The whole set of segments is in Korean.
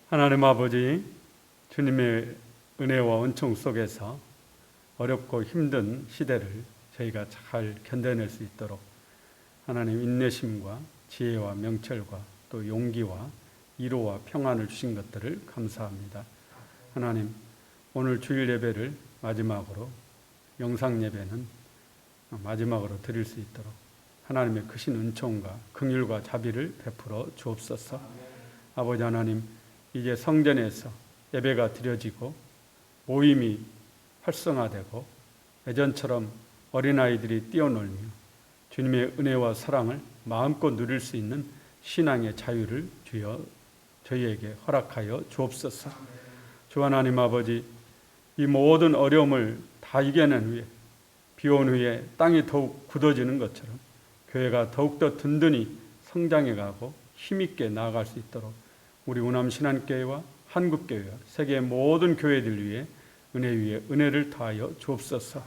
하나님 아버지, 주님의 은혜와 은총 속에서 어렵고 힘든 시대를 저희가 잘 견뎌낼 수 있도록 하나님 인내심과 지혜와 명철과 또 용기와 위로와 평안을 주신 것들을 감사합니다. 하나님, 오늘 주일 예배를 마지막으로, 영상 예배는 마지막으로 드릴 수 있도록 하나님의 크신 은총과 긍휼과 자비를 베풀어 주옵소서. 아버지 하나님, 이제 성전에서 예배가 드려지고 모임이 활성화되고 예전처럼 어린아이들이 뛰어놀며 주님의 은혜와 사랑을 마음껏 누릴 수 있는 신앙의 자유를 주여 저희에게 허락하여 주옵소서. 주 하나님 아버지, 이 모든 어려움을 다 이겨낸 후에 비온 후에 땅이 더욱 굳어지는 것처럼 교회가 더욱더 든든히 성장해가고 힘있게 나아갈 수 있도록 우리 우남신안교회와 한국교회와 세계의 모든 교회들 위해 은혜 위에 은혜를 더하여 주옵소서.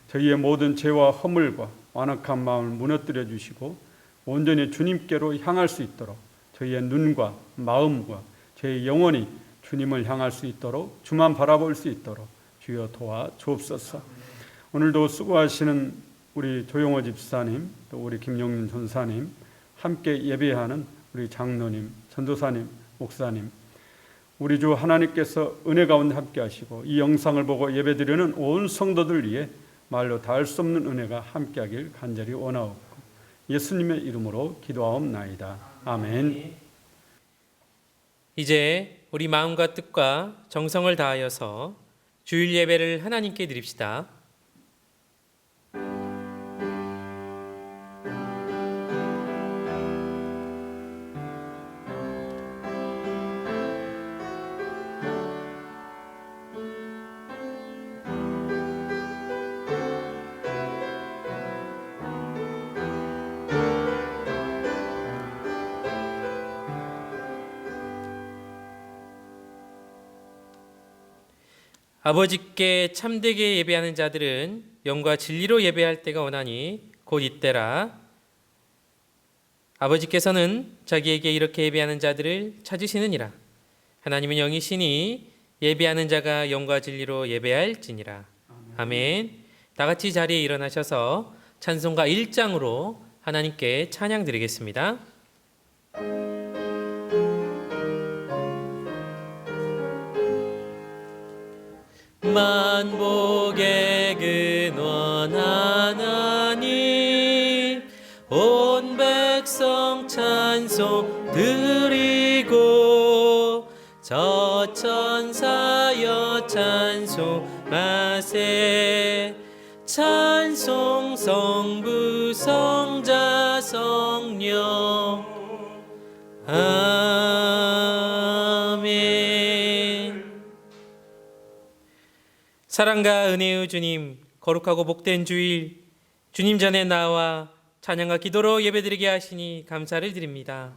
저희의 모든 죄와 허물과 완악한 마음을 무너뜨려 주시고 온전히 주님께로 향할 수 있도록 저희의 눈과 마음과 저희의 영혼이 주님을 향할 수 있도록 주만 바라볼 수 있도록 주여 도와 주옵소서. 오늘도 수고하시는 우리 조용호 집사님, 또 우리 김용윤 전사님, 함께 예배하는 우리 장로님, 전도사님, 목사님, 우리 주 하나님께서 은혜 가운데 함께 하시고 이 영상을 보고 예배드리는 온 성도들 위해 말로 닿을 수 없는 은혜가 함께 하길 간절히 원하옵고 예수님의 이름으로 기도하옵나이다. 아멘. 이제 우리 마음과 뜻과 정성을 다하여서 주일 예배를 하나님께 드립시다. 아버지께 참되게 예배하는 자들은 영과 진리로 예배할 때가 오나니 곧 이때라. 아버지께서는 자기에게 이렇게 예배하는 자들을 찾으시느니라. 하나님은 영이시니 예배하는 자가 영과 진리로 예배할지니라. 아멘. 다 같이 자리에 일어나셔서 찬송가 1장으로 하나님께 찬양 드리겠습니다. 만복의 근원 하나님, 온 백성 찬송 드리고 저천사여 찬송하세. 찬송 성부 성자 성령 사랑과 은혜의 주님, 거룩하고 복된 주일, 주님 전에 나와 찬양과 기도로 예배드리게 하시니 감사를 드립니다.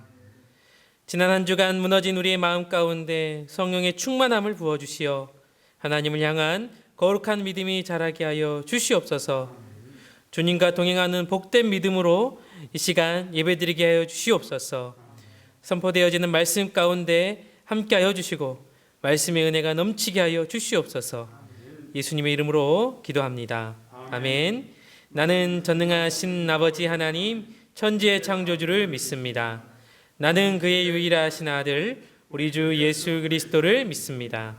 지난 한 주간 무너진 우리의 마음 가운데 성령의 충만함을 부어주시어 하나님을 향한 거룩한 믿음이 자라게 하여 주시옵소서. 주님과 동행하는 복된 믿음으로 이 시간 예배드리게 하여 주시옵소서. 선포되어지는 말씀 가운데 함께하여 주시고 말씀의 은혜가 넘치게 하여 주시옵소서. 예수님의 이름으로 기도합니다. 아멘. 나는 전능하신 아버지 하나님 천지의 창조주를 믿습니다. 나는 그의 유일하신 아들 우리 주 예수 그리스도를 믿습니다.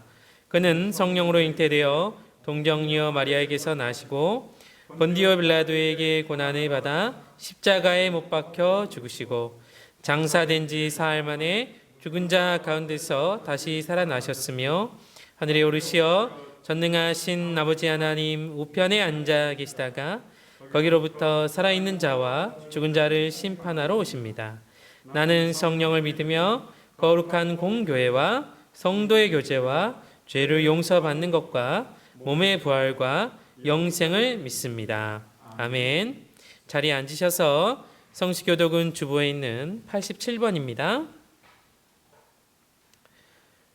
그는 성령으로 잉태되어 동정녀 마리아에게서 나시고 본디오 빌라도에게 고난을 받아 십자가에 못 박혀 죽으시고 장사된 지 사흘 만에 죽은 자 가운데서 다시 살아나셨으며 하늘에 오르시어 전능하신 아버지 하나님 우편에 앉아 계시다가 거기로부터 살아있는 자와 죽은 자를 심판하러 오십니다. 나는 성령을 믿으며 거룩한 공교회와 성도의 교제와 죄를 용서받는 것과 몸의 부활과 영생을 믿습니다. 아멘. 자리에 앉으셔서 성시교독은 주보에 있는 87번입니다.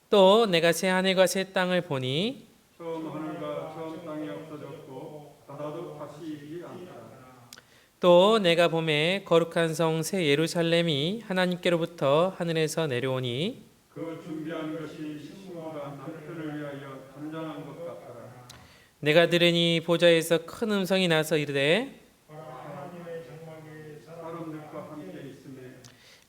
또 내가 새 하늘과 새 땅을 보니 처음 하늘과 처음 땅이 없어졌고 바다도 다시 있지 않더라. 또 내가 봄에 거룩한 성 새 예루살렘이 하나님께로부터 하늘에서 내려오니 그 준비한 것이 신부가 남편을 위하여 단장한 것 같더라. 내가 들으니 보좌에서 큰 음성이 나서 이르되 하나님의 장막에 사람들과 함께 있으며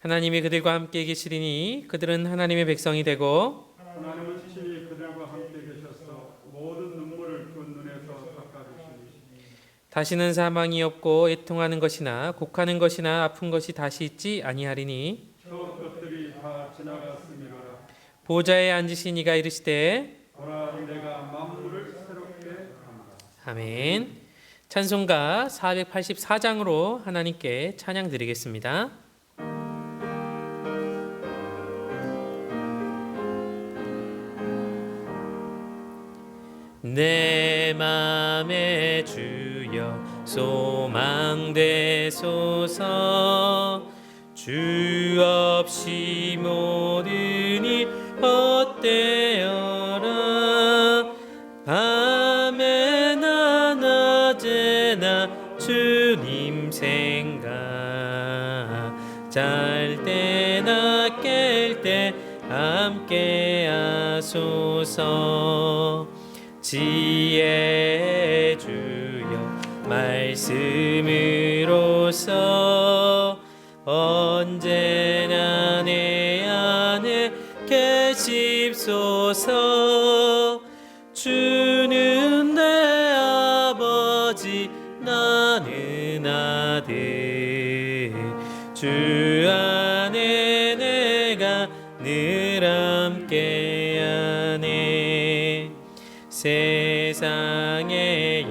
하나님이 그들과 함께 계시리니 그들은 하나님의 백성이 되고 하나님은 친히 그들과 함께 계셔서 모든 눈물을 그 눈에서 닦아주시니 다시는 사망이 없고 애통하는 것이나 곡하는 것이나 아픈 것이 다시 있지 아니하리니 저 것들이 다 지나갔음이로라. 보좌에 앉으신 이가 이르시되 보라 내가 만물을 새롭게 한다. 아멘. 찬송가 484장으로 하나님께 찬양 드리겠습니다. 내 맘에 주여 소망되소서. 주 없이 모든 일 헛되어라. 밤에나 낮에나 주님 생각, 잘 때나 깰 때 함께 하소서. 지혜의 주여 말씀으로써 언제나 내 안에 계십소서. 주는 내 아버지 나는 아들, 주 안에 내가 늘 함께하네. 세상의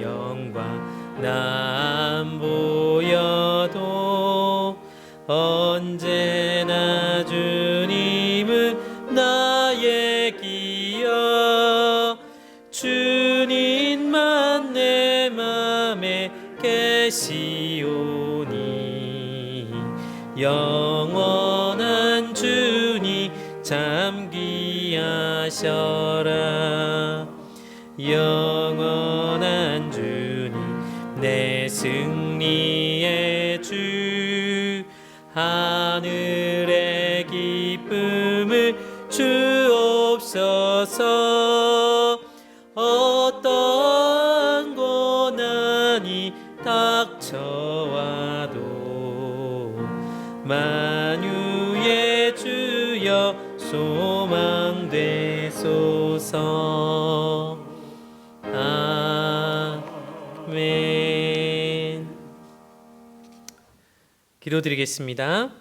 영광 나 안 보여도 언제나 주님은 나의 기여. 주님만 내 맘에 계시오니 영원한 주님 참 귀하셔라. 영원한 주님 내 승리의 주, 하늘의 기쁨을 주옵소서. 어떤 고난이 닥쳐와도 만유의 주여 소망되소서. 아멘. 기도드리겠습니다.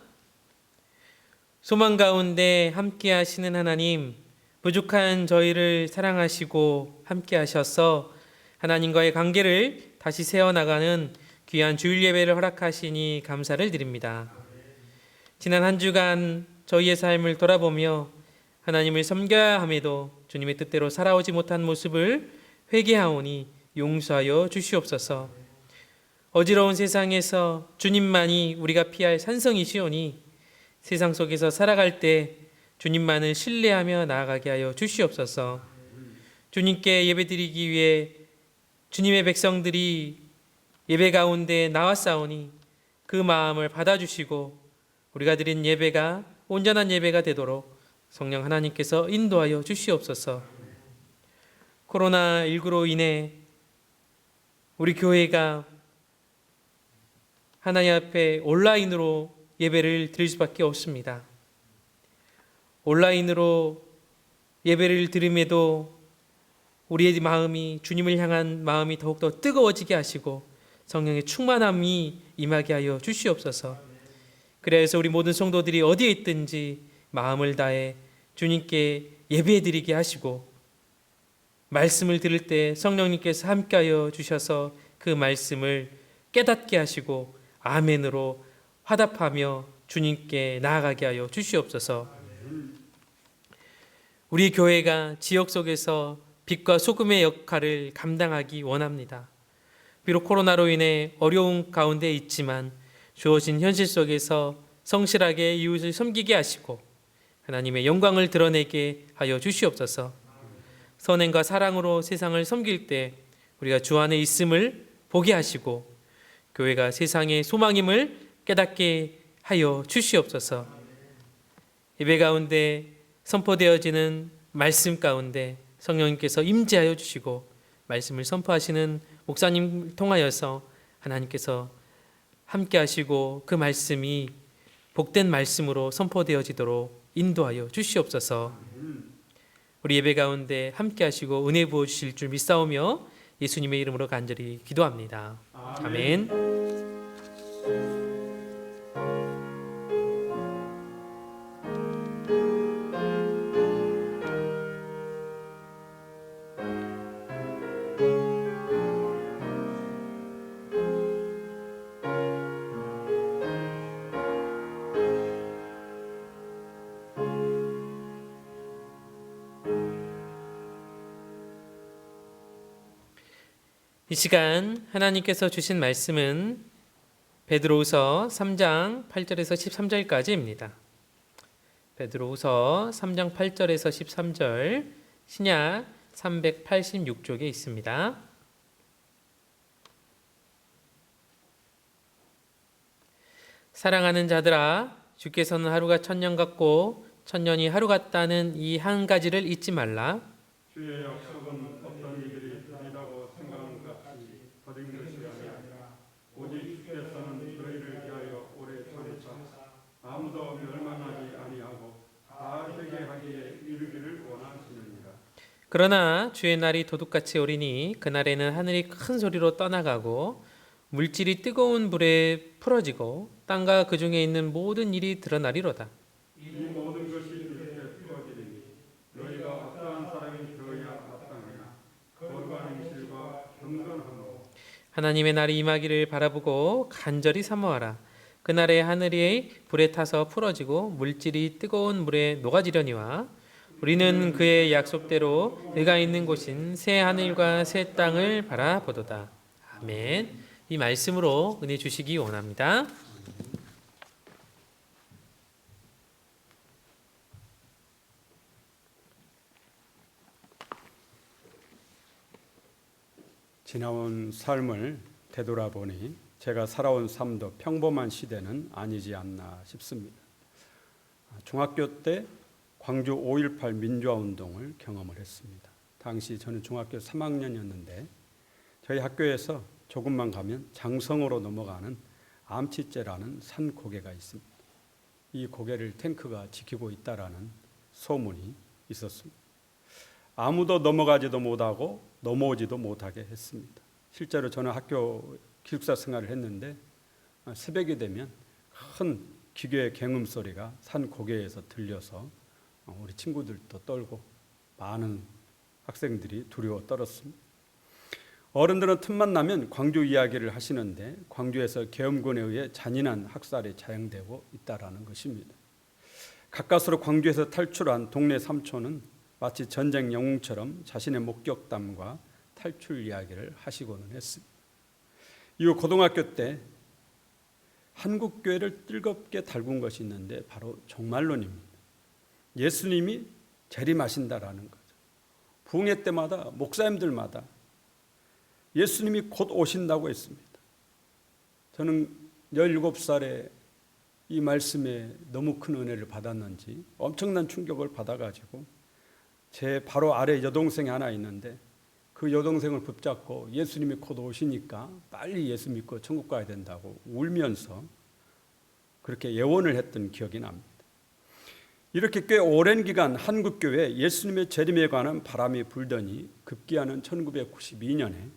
소망 가운데 함께 하시는 하나님, 부족한 저희를 사랑하시고 함께 하셔서 하나님과의 관계를 다시 세워나가는 귀한 주일 예배를 허락하시니 감사를 드립니다. 지난 한 주간 저희의 삶을 돌아보며 하나님을 섬겨야 함에도 주님의 뜻대로 살아오지 못한 모습을 회개하오니 용서하여 주시옵소서. 어지러운 세상에서 주님만이 우리가 피할 산성이시오니 세상 속에서 살아갈 때 주님만을 신뢰하며 나아가게 하여 주시옵소서. 주님께 예배드리기 위해 주님의 백성들이 예배 가운데 나왔사오니 그 마음을 받아주시고 우리가 드린 예배가 온전한 예배가 되도록 성령 하나님께서 인도하여 주시옵소서. 코로나19로 인해 우리 교회가 하나님 앞에 온라인으로 예배를 드릴 수밖에 없습니다. 온라인으로 예배를 드림에도 우리의 마음이 주님을 향한 마음이 더욱더 뜨거워지게 하시고 성령의 충만함이 임하게 하여 주시옵소서. 그래서 우리 모든 성도들이 어디에 있든지 마음을 다해 주님께 예배드리게 하시고 말씀을 들을 때 성령님께서 함께하여 주셔서 그 말씀을 깨닫게 하시고 아멘으로 화답하며 주님께 나아가게 하여 주시옵소서. 우리 교회가 지역 속에서 빛과 소금의 역할을 감당하기 원합니다. 비록 코로나로 인해 어려운 가운데 있지만 주어진 현실 속에서 성실하게 이웃을 섬기게 하시고 하나님의 영광을 드러내게 하여 주시옵소서. 선행과 사랑으로 세상을 섬길 때 우리가 주 안에 있음을 보게 하시고 교회가 세상의 소망임을 깨닫게 하여 주시옵소서. 예배 가운데 선포되어지는 말씀 가운데 성령님께서 임재하여 주시고 말씀을 선포하시는 목사님을 통하여서 하나님께서 함께 하시고 그 말씀이 복된 말씀으로 선포되어지도록 인도하여 주시옵소서. 우리 예배 가운데 함께 하시고 은혜 부어 주실 줄 믿사오며 예수님의 이름으로 간절히 기도합니다. 아멘. 이 시간 하나님께서 주신 말씀은 베드로후서 3장 8절에서 13절까지입니다. 베드로후서 3장 8절에서 13절 신약 386쪽에 있습니다. 사랑하는 자들아, 주께서는 하루가 천년 같고 천년이 하루 같다는 이 한 가지를 잊지 말라. 주의 약속은 어떤 이들이 드리라고 생각하는 것 같이 더딘 것이 아니라 오직 주께서는 너희를 위하여 오래 참으사 아무도 멸망하지 아니하고 다 되게 하기에 이르기를 원하시느니라. 그러나 주의 날이 도둑같이 오리니 그날에는 하늘이 큰 소리로 떠나가고 물질이 뜨거운 불에 풀어지고 땅과 그 중에 있는 모든 일이 드러나리로다. 이 모든 것이 이렇게 풀어지리니 너희가 어떠한 사람이 되어야 마땅하나 거룩한 행실과 경건함으로 하나님의 날이 임하기를 바라보고 간절히 사모하라. 그날에 하늘이 불에 타서 풀어지고 물질이 뜨거운 물에 녹아지려니와 우리는 그의 약속대로 그가 있는 곳인 새 하늘과 새 땅을 바라보도다. 아멘. 이 말씀으로 은혜 주시기 원합니다. 지나온 삶을 되돌아보니 제가 살아온 삶도 평범한 시대는 아니지 않나 싶습니다. 중학교 때 광주 5.18 민주화운동을 경험을 했습니다. 당시 저는 중학교 3학년이었는데 저희 학교에서 조금만 가면 장성으로 넘어가는 암치째라는 산 고개가 있습니다. 이 고개를 탱크가 지키고 있다라는 소문이 있었습니다. 아무도 넘어가지도 못하고 넘어오지도 못하게 했습니다. 실제로 저는 학교 기숙사 생활을 했는데 새벽이 되면 큰 기계의 경음 소리가 산 고개에서 들려서 우리 친구들도 떨고 많은 학생들이 두려워 떨었습니다. 어른들은 틈만 나면 광주 이야기를 하시는데 광주에서 계엄군에 의해 잔인한 학살이 자행되고 있다라는 것입니다. 가까스로 광주에서 탈출한 동네 삼촌은 마치 전쟁 영웅처럼 자신의 목격담과 탈출 이야기를 하시고는 했습니다. 이후 고등학교 때 한국교회를 뜨겁게 달군 것이 있는데 바로 종말론입니다. 예수님이 재림하신다라는 거죠. 부흥회 때마다 목사님들마다 예수님이 곧 오신다고 했습니다. 저는 17살에 이 말씀에 너무 큰 은혜를 받았는지 엄청난 충격을 받아가지고 제 바로 아래 여동생이 하나 있는데 그 여동생을 붙잡고 예수님이 곧 오시니까 빨리 예수 믿고 천국 가야 된다고 울면서 그렇게 예언을 했던 기억이 납니다. 이렇게 꽤 오랜 기간 한국교회에 예수님의 재림에 관한 바람이 불더니 급기야는 1992년에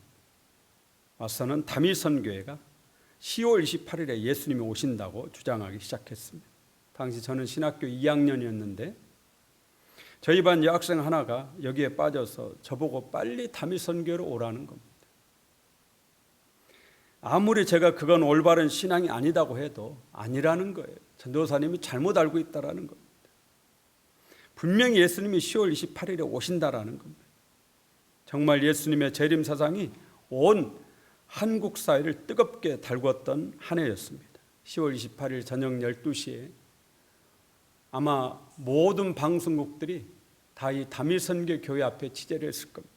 와서는 다미선교회가 10월 28일에 예수님이 오신다고 주장하기 시작했습니다. 당시 저는 신학교 2학년이었는데 저희 반 여학생 하나가 여기에 빠져서 저보고 빨리 다미선교회로 오라는 겁니다. 아무리 제가 그건 올바른 신앙이 아니다고 해도 아니라는 거예요. 전도사님이 잘못 알고 있다라는 겁니다. 분명히 예수님이 10월 28일에 오신다라는 겁니다. 정말 예수님의 재림 사상이 온 한국 사회를 뜨겁게 달궜던 한 해였습니다. 10월 28일 저녁 12시에 아마 모든 방송국들이 다 이 다미선교 교회 앞에 취재를 했을 겁니다.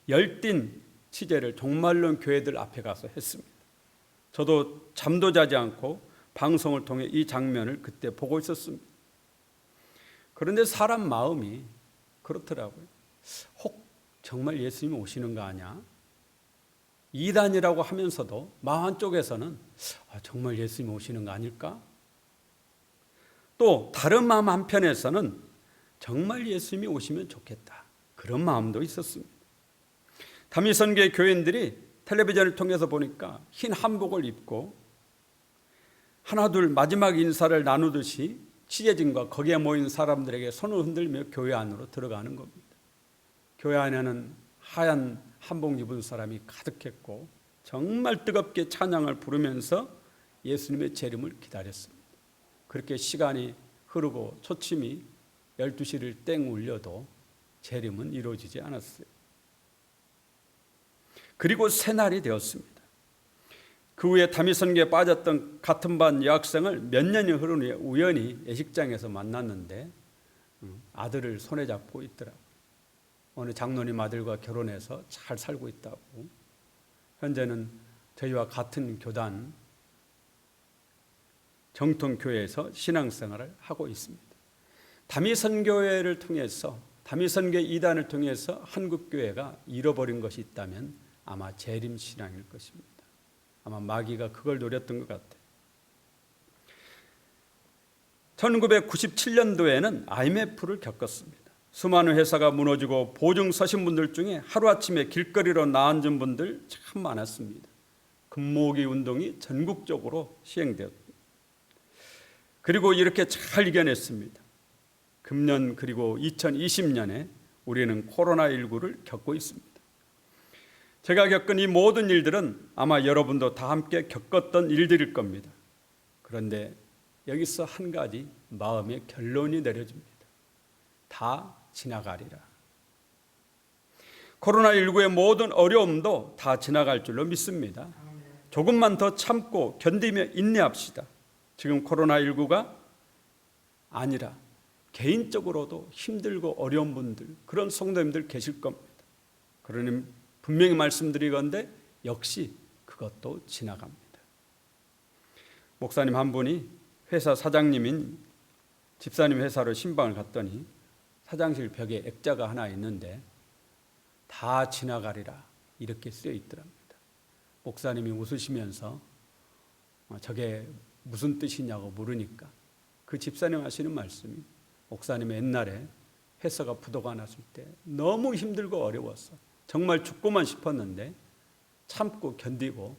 열띤 취재를 종말론 교회들 앞에 가서 했습니다. 저도 잠도 자지 않고 방송을 통해 이 장면을 그때 보고 있었습니다. 그런데 사람 마음이 그렇더라고요. 혹 정말 예수님이 오시는 거 아니야? 이단이라고 하면서도 마음 한쪽에서는 정말 예수님이 오시는 거 아닐까? 또 다른 마음 한편에서는 정말 예수님이 오시면 좋겠다. 그런 마음도 있었습니다. 다미선교회 교인들이 텔레비전을 통해서 보니까 흰 한복을 입고 하나둘 마지막 인사를 나누듯이 취재진과 거기에 모인 사람들에게 손을 흔들며 교회 안으로 들어가는 겁니다. 교회 안에는 하얀 한복 입은 사람이 가득했고 정말 뜨겁게 찬양을 부르면서 예수님의 재림을 기다렸습니다. 그렇게 시간이 흐르고 초침이 12시를 땡 울려도 재림은 이루어지지 않았어요. 그리고 새날이 되었습니다. 그 후에 다미선교에 빠졌던 같은 반 여학생을 몇 년이 흐른 후에 우연히 예식장에서 만났는데 아들을 손에 잡고 있더라고요. 어느 장로님 아들과 결혼해서 잘 살고 있다고. 현재는 저희와 같은 교단 정통교회에서 신앙생활을 하고 있습니다. 다미선교회를 통해서 다미선교 이단을 통해서 한국교회가 잃어버린 것이 있다면 아마 재림신앙일 것입니다. 아마 마귀가 그걸 노렸던 것 같아요. 1997년도에는 IMF를 겪었습니다. 수많은 회사가 무너지고 보증 서신 분들 중에 하루아침에 길거리로 나앉은 분들 참 많았습니다. 금모으기 운동이 전국적으로 시행되었습니다. 그리고 이렇게 잘 이겨냈습니다. 금년 그리고 2020년에 우리는 코로나19를 겪고 있습니다. 제가 겪은 이 모든 일들은 아마 여러분도 다 함께 겪었던 일들일 겁니다. 그런데 여기서 한 가지 마음의 결론이 내려집니다. 다 지나가리라. 코로나19의 모든 어려움도 다 지나갈 줄로 믿습니다. 조금만 더 참고 견디며 인내합시다. 지금 코로나19가 아니라 개인적으로도 힘들고 어려운 분들, 그런 성도님들 계실 겁니다. 그러니 분명히 말씀드리건대 역시 그것도 지나갑니다. 목사님 한 분이 회사 사장님인 집사님 회사로 신방을 갔더니 사장실 벽에 액자가 하나 있는데 다 지나가리라 이렇게 쓰여 있더랍니다. 목사님이 웃으시면서 저게 무슨 뜻이냐고 물으니까 그 집사님 하시는 말씀이 목사님 옛날에 회사가 부도가 났을 때 너무 힘들고 어려웠어. 정말 죽고만 싶었는데 참고 견디고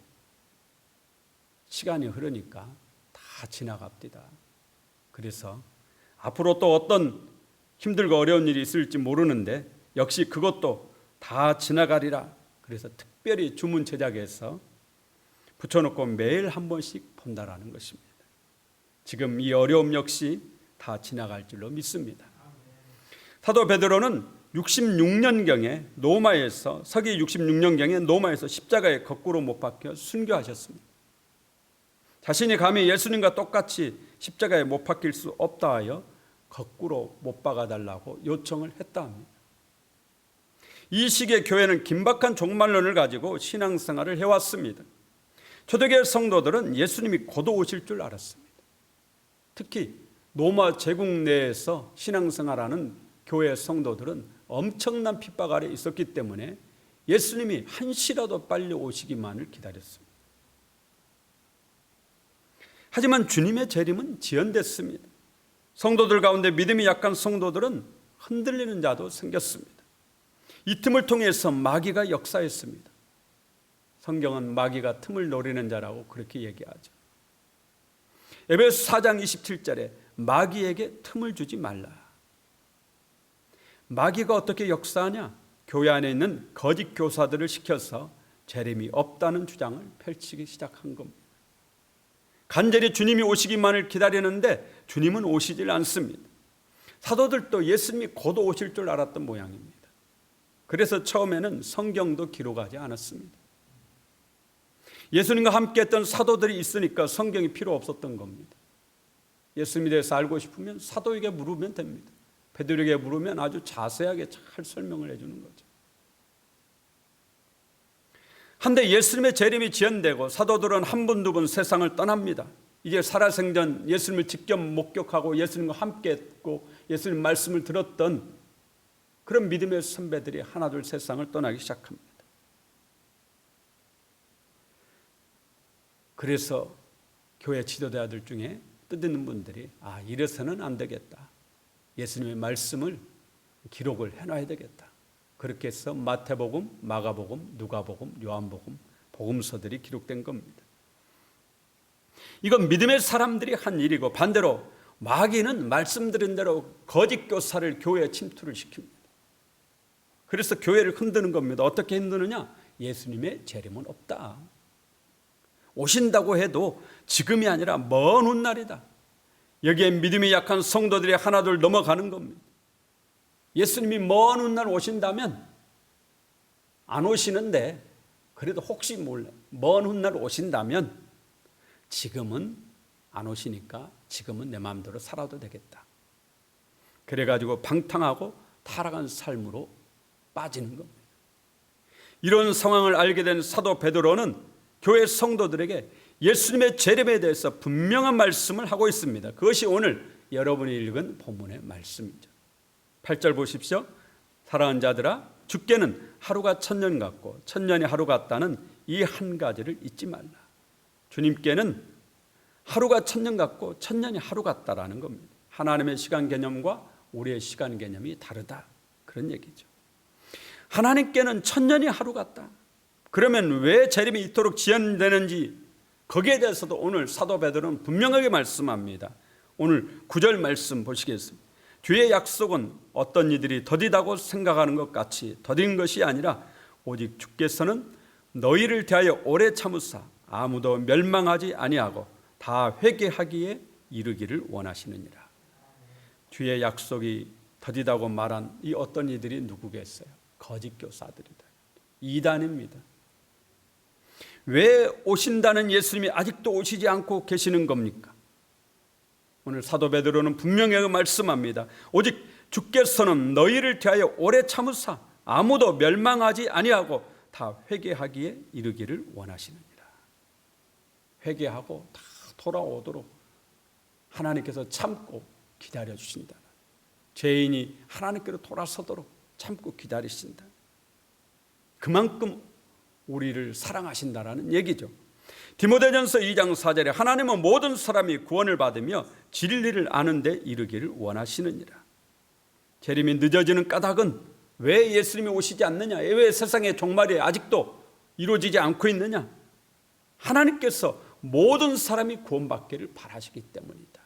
시간이 흐르니까 다 지나갑니다. 그래서 앞으로 또 어떤 힘들고 어려운 일이 있을지 모르는데 역시 그것도 다 지나가리라. 그래서 특별히 주문 제작해서 붙여놓고 매일 한 번씩 본다라는 것입니다. 지금 이 어려움 역시 다 지나갈 줄로 믿습니다. 사도 베드로는 66년경에 노마에서 서기 66년경에 노마에서 십자가에 거꾸로 못 박혀 순교하셨습니다. 자신이 감히 예수님과 똑같이 십자가에 못 박힐 수 없다 하여 거꾸로 못 박아달라고 요청을 했다 합니다. 이 시기에 교회는 긴박한 종말론을 가지고 신앙생활을 해왔습니다. 초대교회 성도들은 예수님이 곧 오실 줄 알았습니다. 특히 로마 제국 내에서 신앙생활하는 교회 성도들은 엄청난 핍박 아래 있었기 때문에 예수님이 한시라도 빨리 오시기만을 기다렸습니다. 하지만 주님의 재림은 지연됐습니다. 성도들 가운데 믿음이 약한 성도들은 흔들리는 자도 생겼습니다. 이 틈을 통해서 마귀가 역사했습니다. 성경은 마귀가 틈을 노리는 자라고 그렇게 얘기하죠. 에베소 4장 27절에 마귀에게 틈을 주지 말라. 마귀가 어떻게 역사하냐? 교회 안에 있는 거짓 교사들을 시켜서 재림이 없다는 주장을 펼치기 시작한 겁니다. 간절히 주님이 오시기만을 기다리는데 주님은 오시질 않습니다. 사도들도 예수님이 곧 오실 줄 알았던 모양입니다. 그래서 처음에는 성경도 기록하지 않았습니다. 예수님과 함께했던 사도들이 있으니까 성경이 필요 없었던 겁니다. 예수님에 대해서 알고 싶으면 사도에게 물으면 됩니다. 베드로에게 물으면 아주 자세하게 잘 설명을 해주는 거죠. 한데 예수님의 재림이 지연되고 사도들은 한 번, 두 번 세상을 떠납니다. 이제 살아생전 예수님을 직접 목격하고 예수님과 함께했고 예수님 말씀을 들었던 그런 믿음의 선배들이 하나둘 세상을 떠나기 시작합니다. 그래서 교회 지도자들 중에 뜻있는 분들이 이래서는 안 되겠다. 예수님의 말씀을 기록을 해놔야 되겠다. 그렇게 해서 마태복음, 마가복음, 누가복음, 요한복음, 복음서들이 기록된 겁니다. 이건 믿음의 사람들이 한 일이고, 반대로 마귀는 말씀드린 대로 거짓 교사를 교회에 침투를 시킵니다. 그래서 교회를 흔드는 겁니다. 어떻게 흔드느냐? 예수님의 재림은 없다. 오신다고 해도 지금이 아니라 먼 훗날이다. 여기에 믿음이 약한 성도들이 하나둘 넘어가는 겁니다. 예수님이 먼 훗날 오신다면 안 오시는데, 그래도 혹시 몰라 먼 훗날 오신다면 지금은 안 오시니까 지금은 내 마음대로 살아도 되겠다. 그래가지고 방탕하고 타락한 삶으로 빠지는 겁니다. 이런 상황을 알게 된 사도 베드로는 교회 성도들에게 예수님의 재림에 대해서 분명한 말씀을 하고 있습니다. 그것이 오늘 여러분이 읽은 본문의 말씀이죠. 8절 보십시오. 사랑하는 자들아, 주께는 하루가 천년 같고 천년이 하루 같다는 이 한 가지를 잊지 말라. 주님께는 하루가 천년 같고 천년이 하루 같다라는 겁니다. 하나님의 시간 개념과 우리의 시간 개념이 다르다, 그런 얘기죠. 하나님께는 천년이 하루 같다. 그러면 왜 재림이 이토록 지연되는지, 거기에 대해서도 오늘 사도 베드로는 분명하게 말씀합니다. 오늘 9절 말씀 보시겠습니다. 주의 약속은 어떤 이들이 더디다고 생각하는 것 같이 더딘 것이 아니라 오직 주께서는 너희를 대하여 오래 참으사 아무도 멸망하지 아니하고 다 회개하기에 이르기를 원하시느니라. 주의 약속이 더디다고 말한 이 어떤 이들이 누구겠어요? 거짓 교사들이다. 이단입니다. 왜 오신다는 예수님이 아직도 오시지 않고 계시는 겁니까? 오늘 사도 베드로는 분명하게 말씀합니다. 오직 주께서는 너희를 대하여 오래 참으사 아무도 멸망하지 아니하고 다 회개하기에 이르기를 원하시느니라. 회개하고 다 돌아오도록 하나님께서 참고 기다려 주신다. 죄인이 하나님께로 돌아서도록 참고 기다리신다. 그만큼 우리를 사랑하신다라는 얘기죠. 디모데전서 2장 4절에 하나님은 모든 사람이 구원을 받으며 진리를 아는 데 이르기를 원하시느니라. 재림이 늦어지는 까닭은 왜 예수님이 오시지 않느냐, 왜 세상의 종말이 아직도 이루어지지 않고 있느냐, 하나님께서 모든 사람이 구원받기를 바라시기 때문이다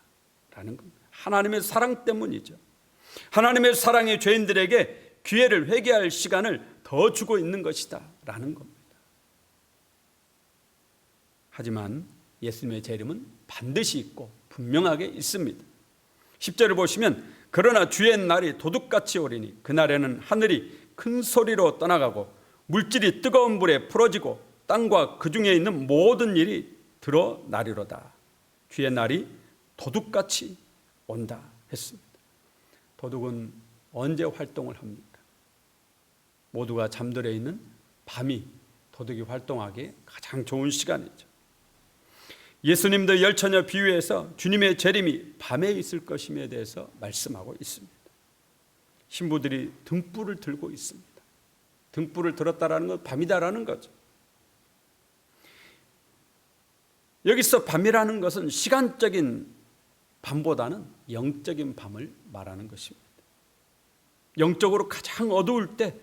라는 겁니다. 하나님의 사랑 때문이죠. 하나님의 사랑이 죄인들에게 기회를 회개할 시간을 더 주고 있는 것이다 라는 겁니다. 하지만 예수님의 재림은 반드시 있고 분명하게 있습니다. 10절을 보시면 그러나 주의 날이 도둑같이 오리니 그날에는 하늘이 큰 소리로 떠나가고 물질이 뜨거운 불에 풀어지고 땅과 그 중에 있는 모든 일이 드러나리로다. 주의 날이 도둑같이 온다 했습니다. 도둑은 언제 활동을 합니까? 모두가 잠들어 있는 밤이 도둑이 활동하기에 가장 좋은 시간이죠. 예수님도 열처녀 비유에서 주님의 재림이 밤에 있을 것임에 대해서 말씀하고 있습니다. 신부들이 등불을 들고 있습니다. 등불을 들었다라는 건 밤이다라는 거죠. 여기서 밤이라는 것은 시간적인 밤보다는 영적인 밤을 말하는 것입니다. 영적으로 가장 어두울 때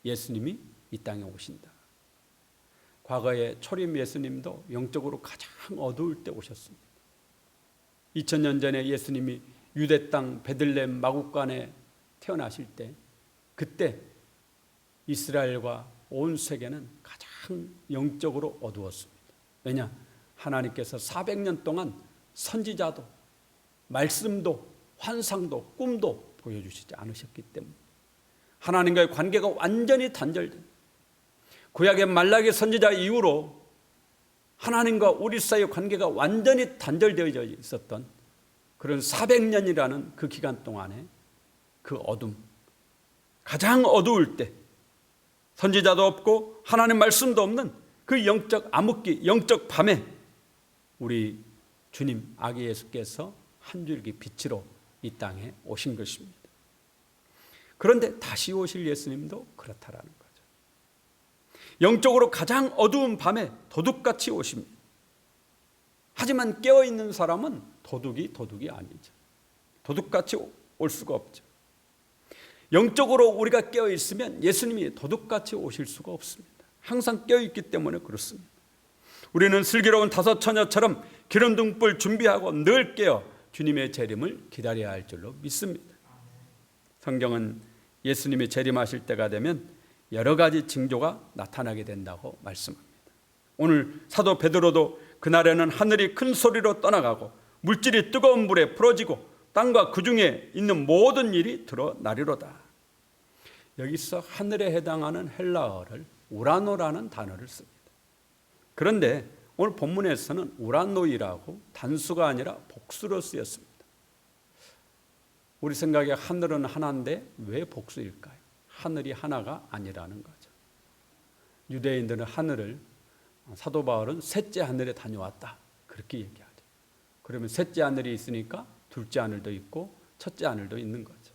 예수님이 이 땅에 오신다. 과거에 초림 예수님도 영적으로 가장 어두울 때 오셨습니다. 2000년 전에 예수님이 유대 땅 베들레헴 마구간에 태어나실 때, 그때 이스라엘과 온 세계는 가장 영적으로 어두웠습니다. 왜냐? 하나님께서 400년 동안 선지자도 말씀도 환상도 꿈도 보여주시지 않으셨기 때문에 하나님과의 관계가 완전히 단절된, 구약의 말라기 선지자 이후로 하나님과 우리 사이의 관계가 완전히 단절되어져 있었던 그런 400년이라는 그 기간 동안에 그 어둠, 가장 어두울 때, 선지자도 없고 하나님 말씀도 없는 그 영적 암흑기, 영적 밤에 우리 주님 아기 예수께서 한 줄기 빛으로 이 땅에 오신 것입니다. 그런데 다시 오실 예수님도 그렇다라는 거죠. 영적으로 가장 어두운 밤에 도둑같이 오십니다. 하지만 깨어있는 사람은 도둑이 아니죠. 도둑같이 올 수가 없죠. 영적으로 우리가 깨어있으면 예수님이 도둑같이 오실 수가 없습니다. 항상 깨어있기 때문에 그렇습니다. 우리는 슬기로운 다섯 처녀처럼 기름등불 준비하고 늘 깨어 주님의 재림을 기다려야 할 줄로 믿습니다. 성경은 예수님이 재림하실 때가 되면 여러 가지 징조가 나타나게 된다고 말씀합니다. 오늘 사도 베드로도 그날에는 하늘이 큰 소리로 떠나가고 물질이 뜨거운 불에 풀어지고 땅과 그 중에 있는 모든 일이 드러나리로다. 여기서 하늘에 해당하는 헬라어를 우라노라는 단어를 씁니다. 그런데 오늘 본문에서는 우라노이라고 단수가 아니라 복수로 쓰였습니다. 우리 생각에 하늘은 하나인데 왜 복수일까요? 하늘이 하나가 아니라는 거죠. 유대인들은 하늘을, 사도 바울은 셋째 하늘에 다녀왔다 그렇게 얘기하죠. 그러면 셋째 하늘이 있으니까 둘째 하늘도 있고 첫째 하늘도 있는 거죠.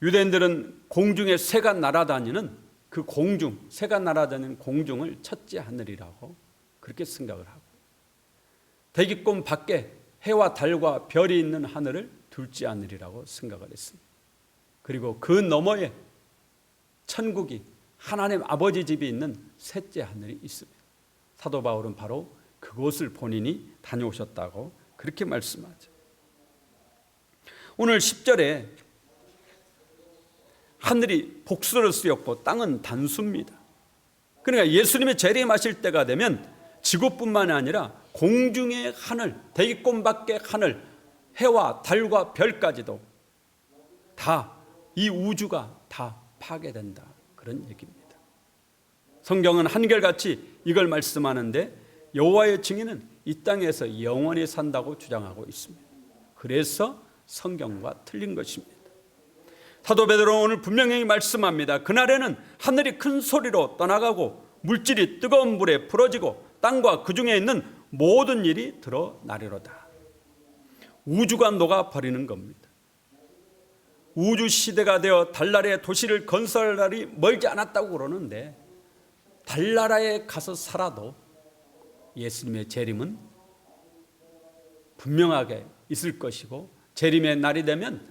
유대인들은 공중에 새가 날아다니는 그 공중, 새가 날아다니는 공중을 첫째 하늘이라고 그렇게 생각을 하고, 대기권 밖에 해와 달과 별이 있는 하늘을 둘째 하늘이라고 생각을 했습니다. 그리고 그 너머에 천국이 하나님 아버지 집이 있는 셋째 하늘이 있습니다. 사도 바울은 바로 그곳을 본인이 다녀오셨다고 그렇게 말씀하죠. 오늘 10절에 하늘이 복수로 쓰였고 땅은 단수입니다. 그러니까 예수님이 재림하실 때가 되면 지구뿐만 아니라 공중의 하늘, 대기권 밖의 하늘, 해와 달과 별까지도 다 이 우주가 다 파괴된다 그런 얘기입니다. 성경은 한결같이 이걸 말씀하는데 여호와의 증인은 이 땅에서 영원히 산다고 주장하고 있습니다. 그래서 성경과 틀린 것입니다. 사도 베드로는 오늘 분명히 말씀합니다. 그날에는 하늘이 큰 소리로 떠나가고 물질이 뜨거운 불에 풀어지고 땅과 그 중에 있는 모든 일이 드러나리로다. 우주가 녹아버리는 겁니다. 우주 시대가 되어 달나라의 도시를 건설할 날이 멀지 않았다고 그러는데 달나라에 가서 살아도 예수님의 재림은 분명하게 있을 것이고, 재림의 날이 되면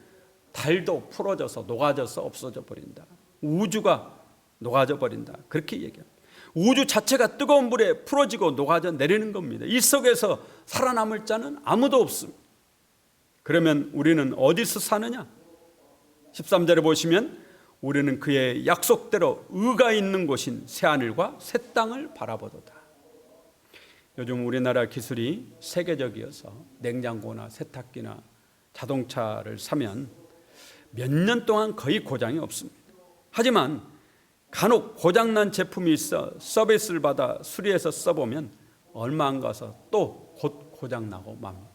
달도 풀어져서 녹아져서 없어져 버린다. 우주가 녹아져 버린다. 그렇게 얘기합니다. 우주 자체가 뜨거운 불에 풀어지고 녹아져 내리는 겁니다. 이 속에서 살아남을 자는 아무도 없습니다. 그러면 우리는 어디서 사느냐? 13절에 보시면 우리는 그의 약속대로 의가 있는 곳인 새하늘과 새 땅을 바라보도다. 요즘 우리나라 기술이 세계적이어서 냉장고나 세탁기나 자동차를 사면 몇 년 동안 거의 고장이 없습니다. 하지만 간혹 고장난 제품이 있어 서비스를 받아 수리해서 써보면 얼마 안 가서 또 곧 고장나고 맙니다.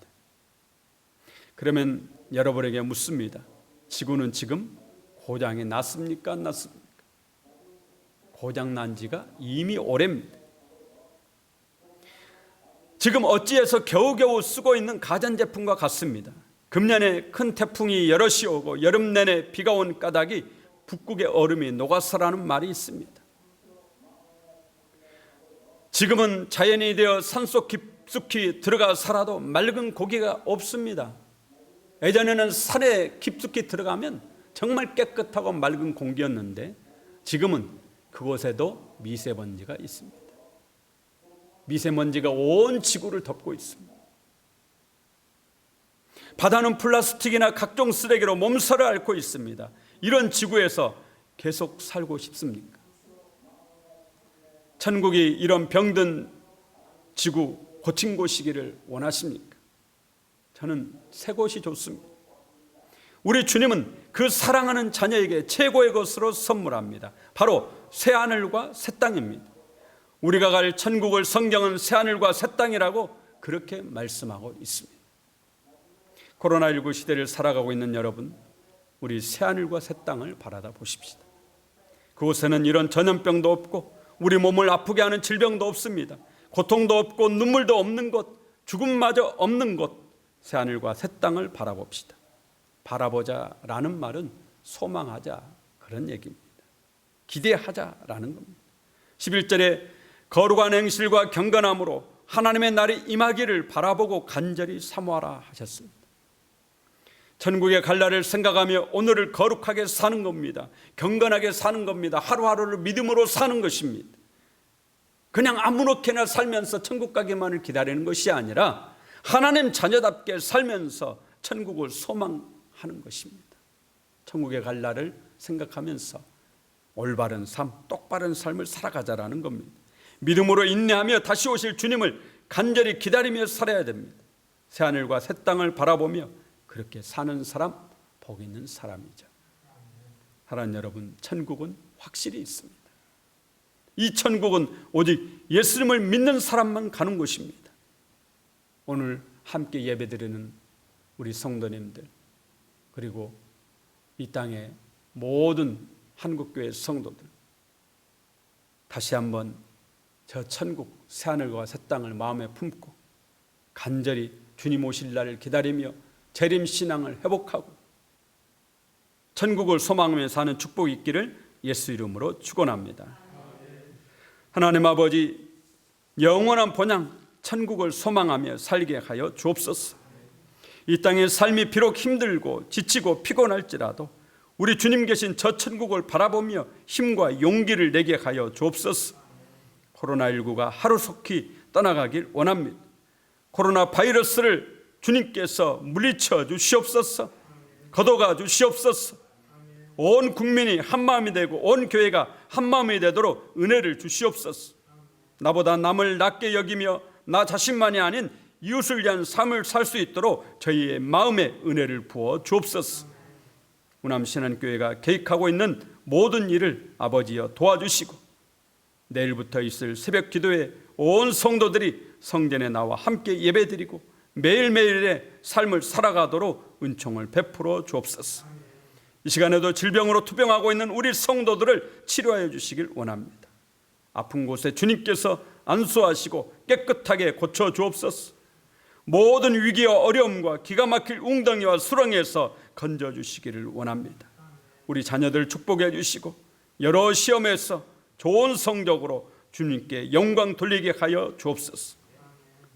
그러면 여러분에게 묻습니다. 지구는 지금 고장이 났습니까? 안 났습니까? 고장난 지가 이미 오래입니다. 지금 어찌해서 겨우겨우 쓰고 있는 가전제품과 같습니다. 금년에 큰 태풍이 여럿이 오고 여름 내내 비가 온 까닭이 북극의 얼음이 녹아서라는 말이 있습니다. 지금은 자연이 되어 산속 깊숙이 들어가 살아도 맑은 고기가 없습니다. 예전에는 산에 깊숙이 들어가면 정말 깨끗하고 맑은 공기였는데 지금은 그곳에도 미세먼지가 있습니다. 미세먼지가 온 지구를 덮고 있습니다. 바다는 플라스틱이나 각종 쓰레기로 몸살을 앓고 있습니다. 이런 지구에서 계속 살고 싶습니까? 천국이 이런 병든 지구 고친 곳이기를 원하십니까? 저는 새 곳이 좋습니다. 우리 주님은 그 사랑하는 자녀에게 최고의 것으로 선물합니다. 바로 새하늘과 새 땅입니다. 우리가 갈 천국을 성경은 새하늘과 새 땅이라고 그렇게 말씀하고 있습니다. 코로나19 시대를 살아가고 있는 여러분, 우리 새하늘과 새 땅을 바라다 보십시다. 그곳에는 이런 전염병도 없고 우리 몸을 아프게 하는 질병도 없습니다. 고통도 없고 눈물도 없는 곳, 죽음마저 없는 곳, 새하늘과 새 땅을 바라봅시다. 바라보자라는 말은 소망하자 그런 얘기입니다. 기대하자라는 겁니다. 11절에 거룩한 행실과 경건함으로 하나님의 날이 임하기를 바라보고 간절히 사모하라 하셨습니다. 천국에 갈 날을 생각하며 오늘을 거룩하게 사는 겁니다. 경건하게 사는 겁니다. 하루하루를 믿음으로 사는 것입니다. 그냥 아무렇게나 살면서 천국 가기만을 기다리는 것이 아니라 하나님 자녀답게 살면서 천국을 소망하는 것입니다. 천국에 갈 날을 생각하면서 올바른 삶, 똑바른 삶을 살아가자라는 겁니다. 믿음으로 인내하며 다시 오실 주님을 간절히 기다리며 살아야 됩니다. 새하늘과 새 땅을 바라보며 그렇게 사는 사람, 복 있는 사람이죠. 사랑하는 여러분, 천국은 확실히 있습니다. 이 천국은 오직 예수님을 믿는 사람만 가는 곳입니다. 오늘 함께 예배드리는 우리 성도님들, 그리고 이 땅의 모든 한국교회 성도들, 다시 한번 저 천국 새하늘과 새 땅을 마음에 품고 간절히 주님 오실 날을 기다리며 재림신앙을 회복하고 천국을 소망하며 사는 축복이 있기를 예수 이름으로 축원합니다. 하나님 아버지, 영원한 본향 천국을 소망하며 살게 하여 주옵소서. 이 땅의 삶이 비록 힘들고 지치고 피곤할지라도 우리 주님 계신 저 천국을 바라보며 힘과 용기를 내게 하여 주옵소서. 코로나19가 하루속히 떠나가길 원합니다. 코로나 바이러스를 주님께서 물리쳐 주시옵소서. 걷어가 주시옵소서. 온 국민이 한마음이 되고 온 교회가 한마음이 되도록 은혜를 주시옵소서. 나보다 남을 낮게 여기며 나 자신만이 아닌 이웃을 위한 삶을 살 수 있도록 저희의 마음에 은혜를 부어 주옵소서. 우남신안교회가 계획하고 있는 모든 일을 아버지여 도와주시고 내일부터 있을 새벽 기도에 온 성도들이 성전에 나와 함께 예배드리고 매일매일의 삶을 살아가도록 은총을 베풀어 주옵소서. 이 시간에도 질병으로 투병하고 있는 우리 성도들을 치료하여 주시길 원합니다. 아픈 곳에 주님께서 안수하시고 깨끗하게 고쳐 주옵소서. 모든 위기와 어려움과 기가 막힐 웅덩이와 수렁에서 건져 주시기를 원합니다. 우리 자녀들 축복해 주시고 여러 시험에서 좋은 성적으로 주님께 영광 돌리게 하여 주옵소서.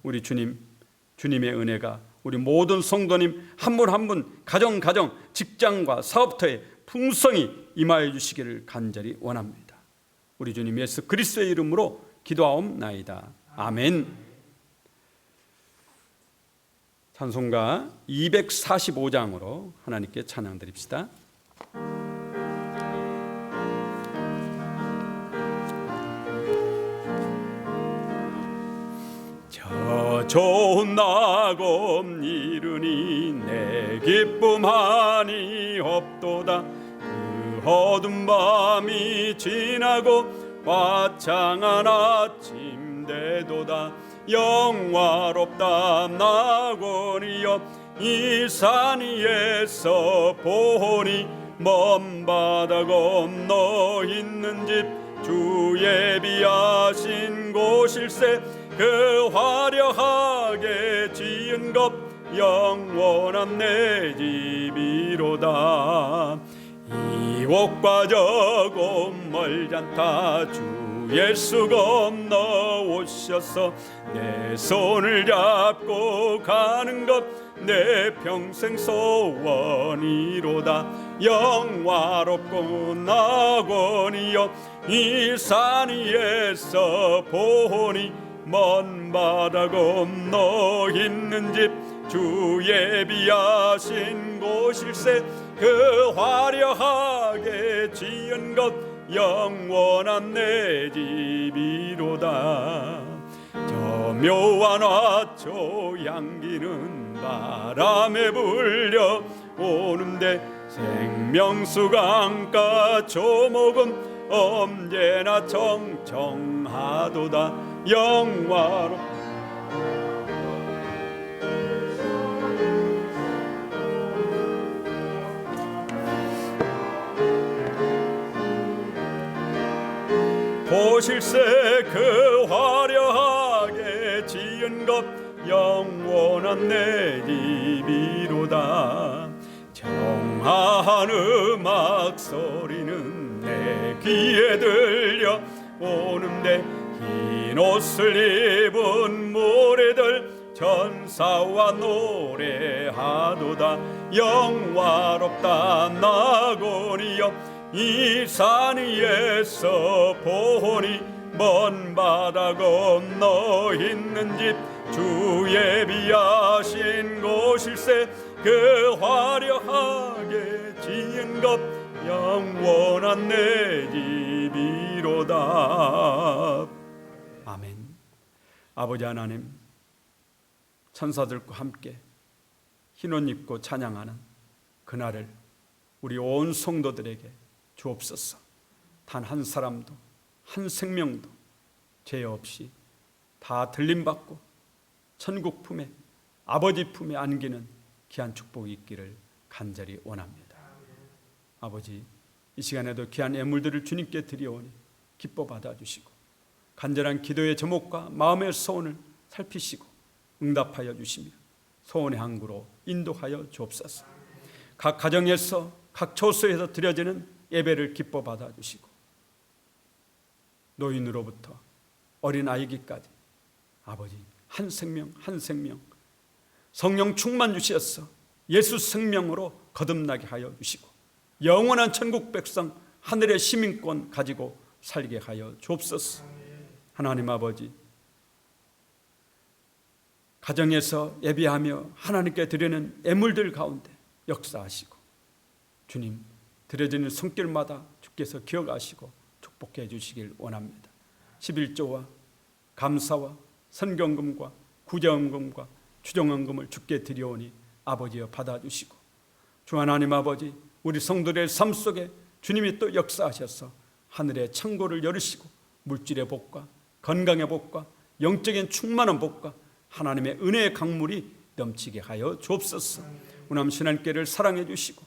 우리 주님의 은혜가 우리 모든 성도님 한 분 한 분 가정 직장과 사업터에 풍성히 임하여 주시기를 간절히 원합니다. 우리 주님 예수 그리스도의 이름으로 기도하옵나이다. 아멘. 찬송가 245장으로 하나님께 찬양 드립시다. 저 좋은 낙원 이르니 내 기쁨하니 없도다. 그 어두운 밤이 지나고 화창한 아침 되도다. 영화롭다 낙원이여 이 산 위에서 보니 먼 바다 건너 있는 집 주 예비하신 곳일세. 그 화려하게 지은 것 영원한 내 집이로다. 이 옷과 저곳 멀지 않다. 주 예수 건너 오셔서 내 손을 잡고 가는 것 내 평생 소원이로다. 영화롭고 낙원이여 이 산 위에서 보니 먼 바다 건너 있는 집 주 예비하신 곳일세. 그 화려하게 지은 것 영원한 내 집이로다. 저 묘한 화초 향기는 바람에 불려 오는데 생명수 강가 조목은 언제나 청청하도다. 영화로 보실세. 그 화려하게 지은 것 영원한 내 집이로다. 저 청하한 음악 소리는 내 귀에 들려 오는데 흰 옷을 입은 무리들 전사와 노래하도다. 영화롭다 나고니여 이 산 위에서 보니 먼 바다 건너 있는 집 주 예비하신 곳일세. 그 화려하게 지은 것 영원한 내 집이로다. 아멘. 아버지 하나님, 천사들과 함께 흰옷 입고 찬양하는 그날을 우리 온 성도들에게 주옵소서. 단 한 사람도 한 생명도 죄 없이 다 들림받고 천국 품에 아버지 품에 안기는 귀한 축복이 있기를 간절히 원합니다. 아버지, 이 시간에도 귀한 예물들을 주님께 드리오니 기뻐 받아주시고 간절한 기도의 제목과 마음의 소원을 살피시고 응답하여 주시며 소원의 항구로 인도하여 주옵소서. 각 가정에서 각 처소에서 드려지는 예배를 기뻐 받아주시고 노인으로부터 어린아이기까지 아버지 한 생명 한 생명 성령 충만 주시어서 예수 생명으로 거듭나게 하여 주시고 영원한 천국 백성 하늘의 시민권 가지고 살게 하여 주옵소서. 하나님 아버지, 가정에서 예배하며 하나님께 드리는 예물들 가운데 역사하시고 주님 드려지는 손길마다 주께서 기억하시고 축복해 주시길 원합니다. 11조와 감사와 선경금과 구제헌금과 추정헌금을 주께 드리오니 아버지여 받아주시고 주 하나님 아버지, 우리 성도들의 삶 속에 주님이 또 역사하셔서 하늘의 창고를 열으시고 물질의 복과 건강의 복과 영적인 충만한 복과 하나님의 은혜의 강물이 넘치게 하여 주옵소서. 우남 신앙교회를 사랑해 주시고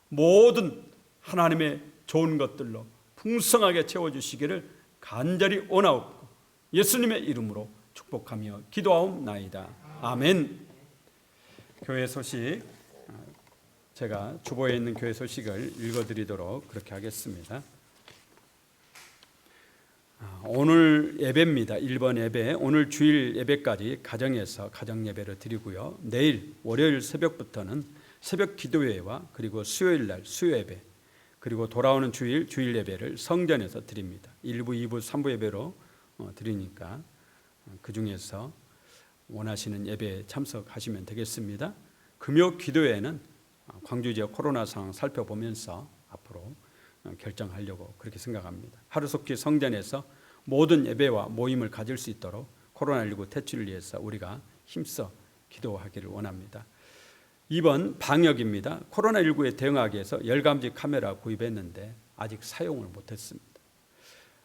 모든 하나님의 좋은 것들로 풍성하게 채워주시기를 간절히 원하옵고 예수님의 이름으로 축복하며 기도하옵나이다. 아멘. 교회 소식, 제가 주보에 있는 교회 소식을 읽어드리도록 그렇게 하겠습니다. 오늘 예배입니다. 1번 예배, 오늘 주일 예배까지 가정에서 가정 예배를 드리고요. 내일 월요일 새벽부터는 새벽 기도회와 그리고 수요일 날 수요 예배, 그리고 돌아오는 주일 예배를 성전에서 드립니다. 1부, 2부, 3부 예배로 드리니까 그 중에서 원하시는 예배에 참석하시면 되겠습니다. 금요 기도회는 광주 지역 코로나 상황 살펴보면서 앞으로 결정하려고 그렇게 생각합니다. 하루속히 성전에서 모든 예배와 모임을 가질 수 있도록 코로나19 퇴치를 위해서 우리가 힘써 기도하기를 원합니다. 2번 방역입니다. 코로나19에 대응하기 위해서 열감지 카메라 구입했는데 아직 사용을 못했습니다.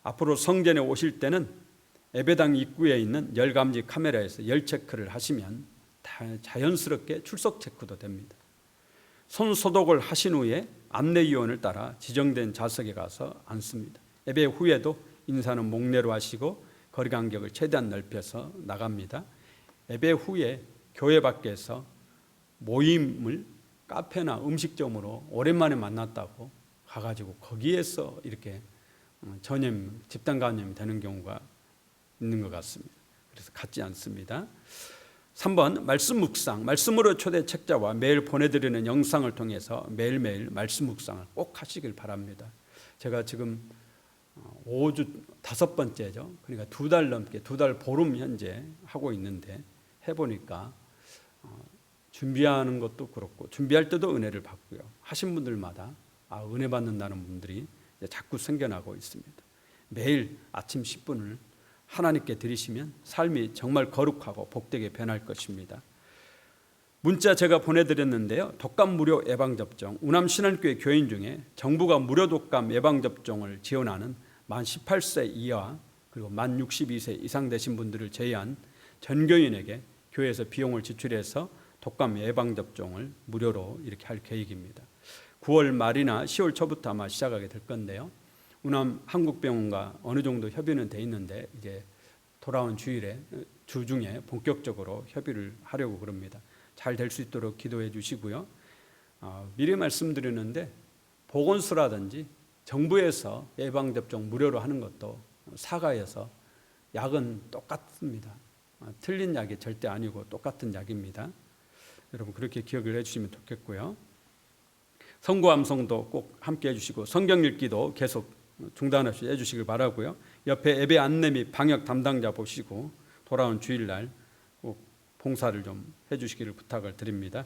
앞으로 성전에 오실 때는 예배당 입구에 있는 열감지 카메라에서 열 체크를 하시면 자연스럽게 출석 체크도 됩니다. 손 소독을 하신 후에 안내위원을 따라 지정된 좌석에 가서 앉습니다. 예배 후에도 인사는 목례로 하시고 거리 간격을 최대한 넓혀서 나갑니다. 예배 후에 교회 밖에서 모임을 카페나 음식점으로 오랜만에 만났다고 가가지고 거기에서 이렇게 전염, 집단 감염이 되는 경우가 있는 것 같습니다. 그래서 갖지 않습니다. 3번 말씀 묵상, 말씀으로 초대 책자와 매일 보내드리는 영상을 통해서 매일매일 말씀 묵상을 꼭 하시길 바랍니다. 제가 지금 5주 5번째죠. 그러니까 2달 넘게 2달 보름 현재 하고 있는데 해보니까 준비하는 것도 그렇고 준비할 때도 은혜를 받고요. 하신 분들마다 은혜 받는다는 분들이 자꾸 생겨나고 있습니다. 매일 아침 10분을 하나님께 드리시면 삶이 정말 거룩하고 복되게 변할 것입니다. 문자 제가 보내드렸는데요. 독감 무료 예방접종, 우남신안교회 교인 중에 정부가 무료 독감 예방접종을 지원하는 만 18세 이하 그리고 만 62세 이상 되신 분들을 제외한 전 교인에게 교회에서 비용을 지출해서 독감 예방접종을 무료로 이렇게 할 계획입니다. 9월 말이나 10월 초부터 아마 시작하게 될 건데요. 우남 한국병원과 어느 정도 협의는 돼 있는데 이제 돌아온 주 중에 본격적으로 협의를 하려고 그럽니다. 잘 될 수 있도록 기도해 주시고요. 미리 말씀드리는데 보건소라든지 정부에서 예방접종 무료로 하는 것도 사가에서 약은 똑같습니다. 틀린 약이 절대 아니고 똑같은 약입니다. 여러분 그렇게 기억을 해주시면 좋겠고요. 성구암송도 꼭 함께 해주시고 성경 읽기도 계속 중단 없이 해주시길 바라고요. 옆에 예배 안내 및 방역 담당자 보시고 돌아온 주일날 꼭 봉사를 좀 해주시기를 부탁을 드립니다.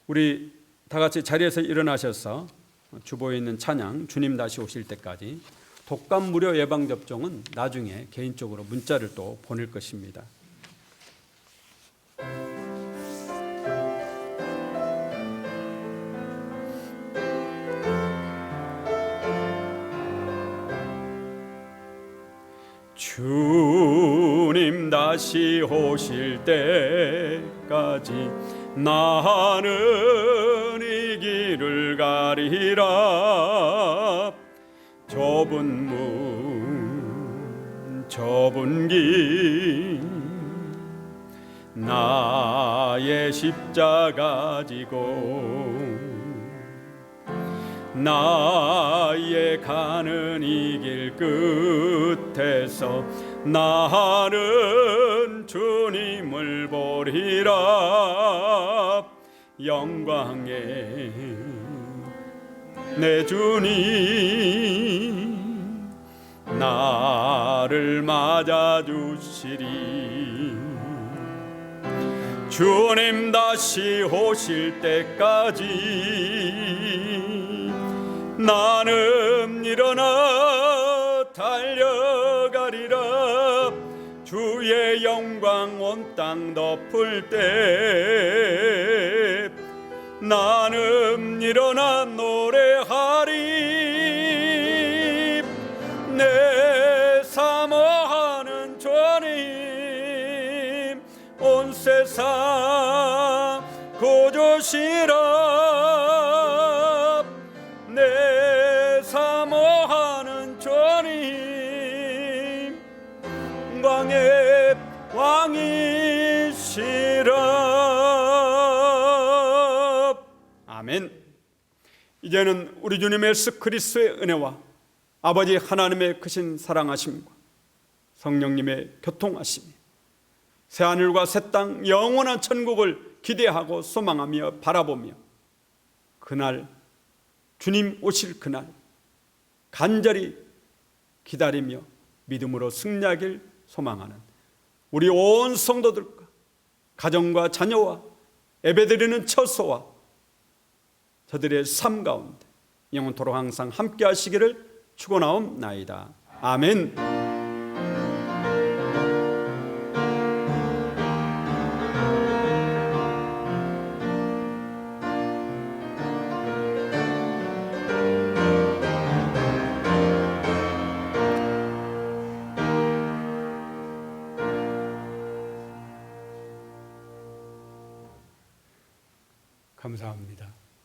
우리 다 같이 자리에서 일어나셔서 주보에 있는 찬양 주님 다시 오실 때까지 독감 무료 예방접종은 나중에 개인적으로 문자를 또 보낼 것입니다. 주님 다시 오실 때까지 나는 이 길을 가리라. 좁은 문 좁은 길 나의 십자가 지고 나의 가는 이 길 끝에서 나는 주님을 보리라. 영광의 내 주님 나를 맞아주시리. 주님 다시 오실 때까지 나는 일어나 달려가리라. 주의 영광 온 땅 덮을 때 나는 일어나 노래하리. 내 사모하는 주님 온 세상 구주시라. 내 사모하는 주님 왕의 왕이시라. 아멘. 이제는 우리 주님 예수 그리스도의 은혜와 아버지 하나님의 크신 사랑하심과 성령님의 교통하심이 새하늘과 새 땅 영원한 천국을 기대하고 소망하며 바라보며 그날 주님 오실 그날 간절히 기다리며 믿음으로 승리하길 소망하는 우리 온 성도들과 가정과 자녀와 예배드리는 처소와 저들의 삶 가운데 영원토록 항상 함께 하시기를 축원하옵나이다. 아멘. 감사합니다.